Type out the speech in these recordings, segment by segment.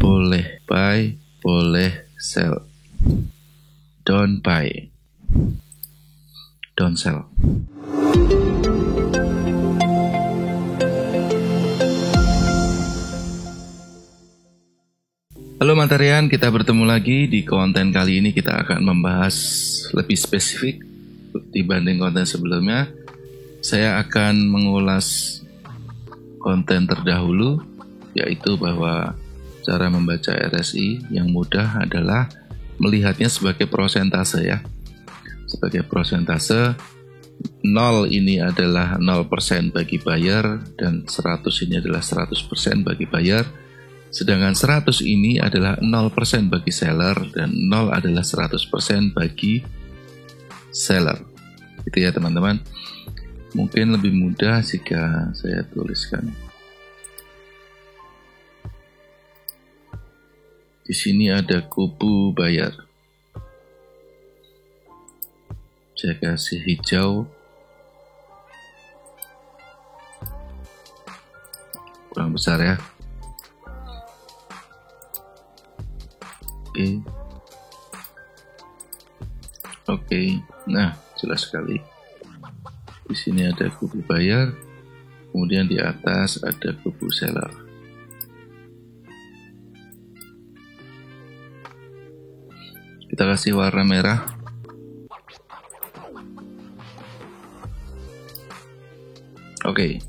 boleh buy, boleh sell. Don't buy, don't sell. Halo Materian, kita bertemu lagi di konten kali ini. Kita akan membahas lebih spesifik dibanding konten sebelumnya. Saya akan mengulas konten terdahulu, yaitu bahwa cara membaca RSI yang mudah adalah melihatnya sebagai prosentase ya. Sebagai prosentase, 0 ini adalah 0% bagi buyer dan 100 ini adalah 100% bagi buyer. Sedangkan 100 ini adalah 0% bagi seller dan 0 adalah 100% bagi seller. Itu ya teman-teman. Mungkin lebih mudah jika saya tuliskan. Di sini ada kubu buyer. Saya kasih hijau. Kurang besar ya. Oke. Nah, jelas sekali. Di sini ada kubu buyer, kemudian di atas ada kubu seller. Kita kasih warna merah. Oke.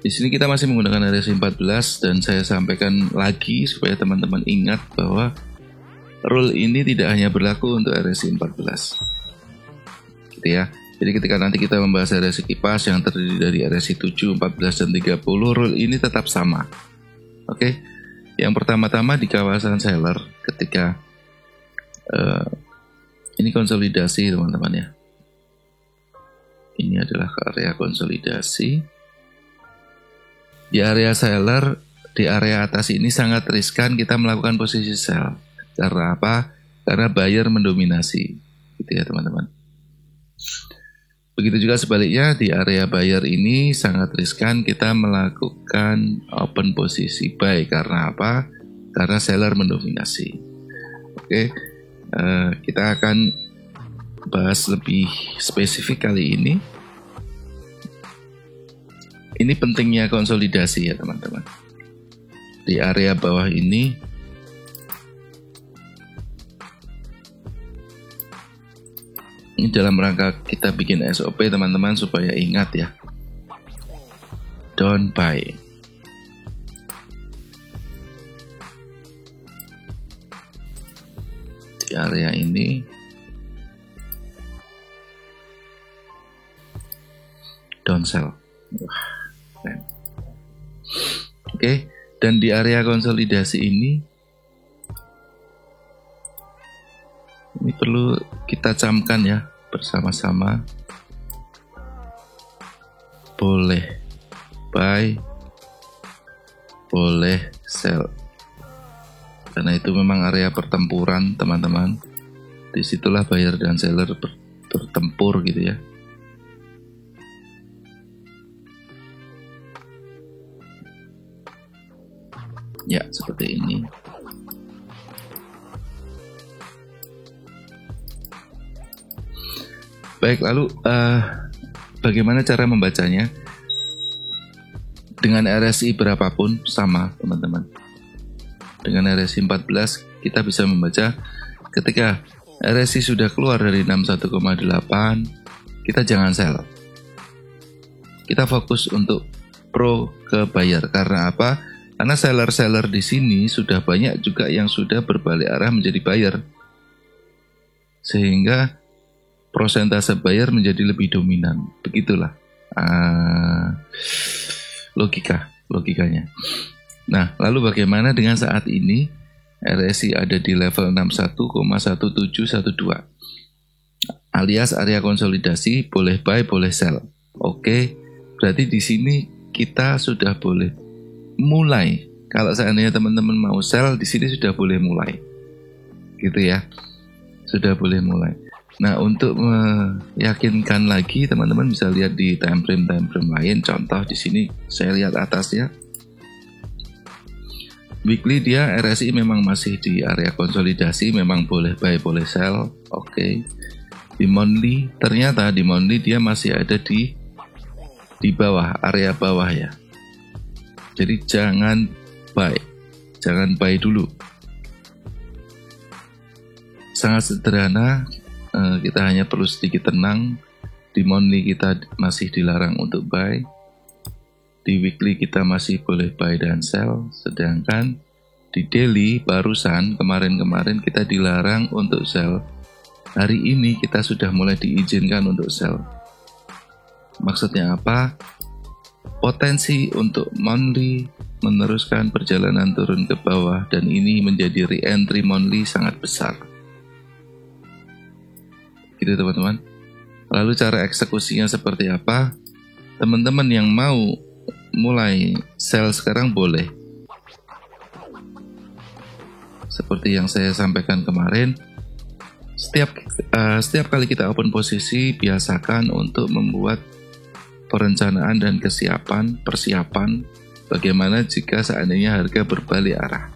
Di sini kita masih menggunakan RSI 14 dan saya sampaikan lagi supaya teman-teman ingat bahwa rule ini tidak hanya berlaku untuk RSI 14. Gitu ya. Jadi ketika nanti kita membahas RSI kipas yang terdiri dari RSI 7, 14 dan 30, rule ini tetap sama. Oke. Yang pertama-tama di kawasan seller ketika ini konsolidasi teman-teman ya. Ini adalah area konsolidasi. Di area seller, di area atas ini sangat riskan kita melakukan posisi sell. Karena apa? Karena buyer mendominasi. Gitu ya teman-teman. Begitu juga sebaliknya, di area buyer ini sangat riskan kita melakukan open posisi buy. Karena apa? Karena seller mendominasi. Oke, kita akan bahas lebih spesifik kali ini. Ini pentingnya konsolidasi ya teman-teman. Di area bawah ini dalam rangka kita bikin SOP teman-teman supaya ingat ya. Don't buy. Di area ini don't sell. Oke, dan di area konsolidasi ini perlu kita camkan ya bersama-sama. Boleh buy, boleh sell. Karena itu memang area pertempuran teman-teman. Disitulah buyer dan seller bertempur gitu ya. Ya, seperti ini. Baik, lalu bagaimana cara membacanya? Dengan RSI berapapun sama, teman-teman. Dengan RSI 14 kita bisa membaca ketika RSI sudah keluar dari 61,8, kita jangan sell. Kita fokus untuk pro ke buyer. Karena apa? Karena seller-seller di sini sudah banyak juga yang sudah berbalik arah menjadi buyer. Sehingga prosentase buyer menjadi lebih dominan. Begitulah logikanya. Nah, lalu bagaimana dengan saat ini RSI ada di level 61,1712 alias area konsolidasi, boleh buy, boleh sell. Oke, berarti di sini kita sudah boleh mulai. Kalau seandainya teman-teman mau sell, di sini sudah boleh mulai. Gitu ya. Sudah boleh mulai. Nah, untuk meyakinkan lagi, teman-teman bisa lihat di time frame lain. Contoh di sini saya lihat atasnya. Weekly dia RSI memang masih di area konsolidasi, memang boleh buy, boleh sell. Oke. Di monthly, ternyata di monthly dia masih ada di bawah, area bawah ya. Jadi jangan buy dulu. Sangat sederhana, kita hanya perlu sedikit tenang. Di monthly kita masih dilarang untuk buy. Di weekly kita masih boleh buy dan sell, sedangkan di daily barusan kemarin kita dilarang untuk sell. Hari ini kita sudah mulai diizinkan untuk sell. Maksudnya apa? Potensi untuk monthly meneruskan perjalanan turun ke bawah dan ini menjadi re-entry monthly sangat besar. Gitu teman-teman. Lalu cara eksekusinya seperti apa? Teman-teman yang mau mulai sell sekarang boleh. Seperti yang saya sampaikan kemarin, setiap kali kita open posisi, biasakan untuk membuat perencanaan dan persiapan bagaimana jika seandainya harga berbalik arah.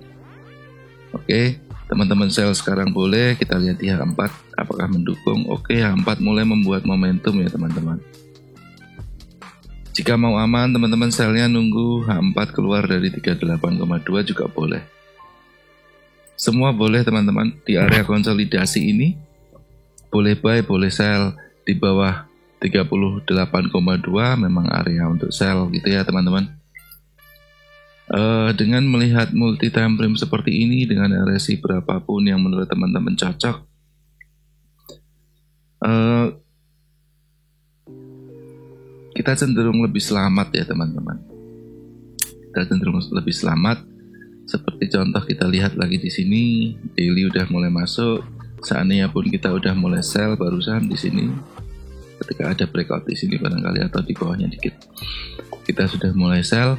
Oke, teman-teman sell sekarang boleh. Kita lihat di H4 apakah mendukung. Oke, H4 mulai membuat momentum ya teman-teman. Jika mau aman, teman-teman sellnya nunggu H4 keluar dari 38,2 juga boleh. Semua boleh teman-teman. Di area konsolidasi ini boleh buy, boleh sell. Di bawah 38,2 memang area untuk sell gitu ya teman-teman. Dengan melihat multi time frame seperti ini dengan RSI berapapun yang menurut teman-teman cocok, kita cenderung lebih selamat ya teman-teman. Kita cenderung lebih selamat. Seperti contoh kita lihat lagi di sini, daily udah mulai masuk. Seandainya pun kita udah mulai sell barusan di sini, ketika ada breakout di sini barangkali atau di bawahnya dikit, kita sudah mulai sell.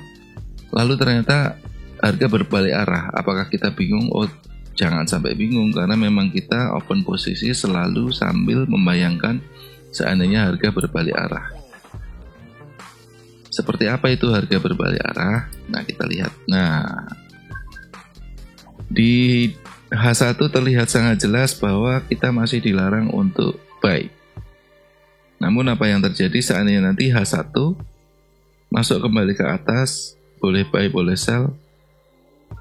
Lalu ternyata harga berbalik arah. Apakah kita bingung? Oh, jangan sampai bingung karena memang kita open posisi selalu sambil membayangkan seandainya harga berbalik arah. Seperti apa itu harga berbalik arah? Nah, kita lihat. Nah, di H1 terlihat sangat jelas bahwa kita masih dilarang untuk buy. Namun apa yang terjadi seandainya nanti H1 masuk kembali ke atas, boleh buy, boleh sell,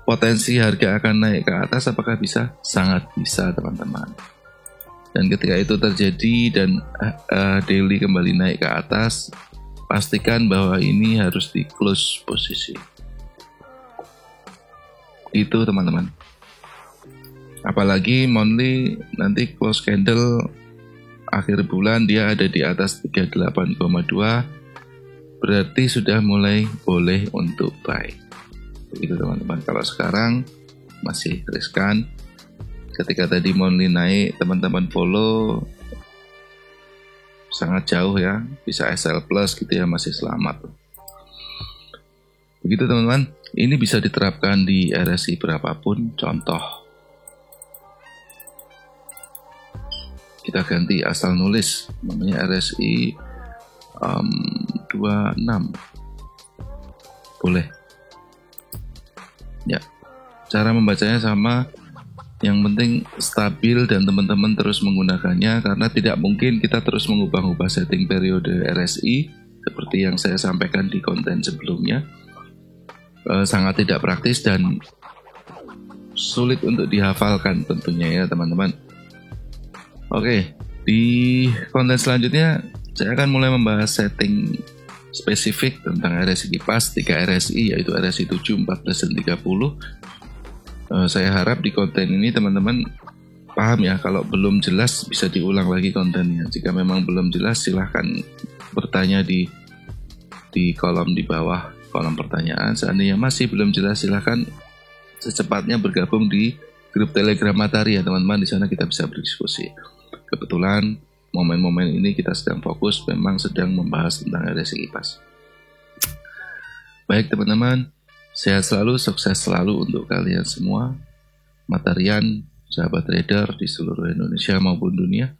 potensi harga akan naik ke atas apakah bisa? Sangat bisa teman-teman. Dan ketika itu terjadi dan daily kembali naik ke atas, pastikan bahwa ini harus di close posisi. Itu teman-teman. Apalagi monthly nanti close candle akhir bulan dia ada di atas 38,2, berarti sudah mulai boleh untuk buy. Begitu teman-teman. Kalau sekarang masih riskan. Ketika tadi monthly naik, teman-teman follow sangat jauh ya, bisa SL plus gitu ya, masih selamat. Begitu teman-teman. Ini bisa diterapkan di RSI berapapun. Contoh, kita ganti asal nulis, namanya RSI 26, boleh ya. Cara membacanya sama, yang penting stabil dan teman-teman terus menggunakannya, karena tidak mungkin kita terus mengubah-ubah setting periode RSI seperti yang saya sampaikan di konten sebelumnya. Sangat tidak praktis dan sulit untuk dihafalkan tentunya ya teman-teman. Oke, di konten selanjutnya saya akan mulai membahas setting spesifik tentang RSI kipas 3 RSI, yaitu RSI 7, 14, dan 30. Saya harap di konten ini teman-teman paham ya. Kalau belum jelas bisa diulang lagi kontennya. Jika memang belum jelas silahkan bertanya di kolom di bawah, kolom pertanyaan. Seandainya masih belum jelas silahkan secepatnya bergabung di grup Telegram Matahari ya teman-teman. Di sana kita bisa berdiskusi. Kebetulan momen-momen ini kita sedang fokus memang sedang membahas tentang RSI kipas. Baik teman-teman, sehat selalu, sukses selalu untuk kalian semua, Mataharian, sahabat trader di seluruh Indonesia maupun dunia.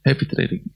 Happy trading.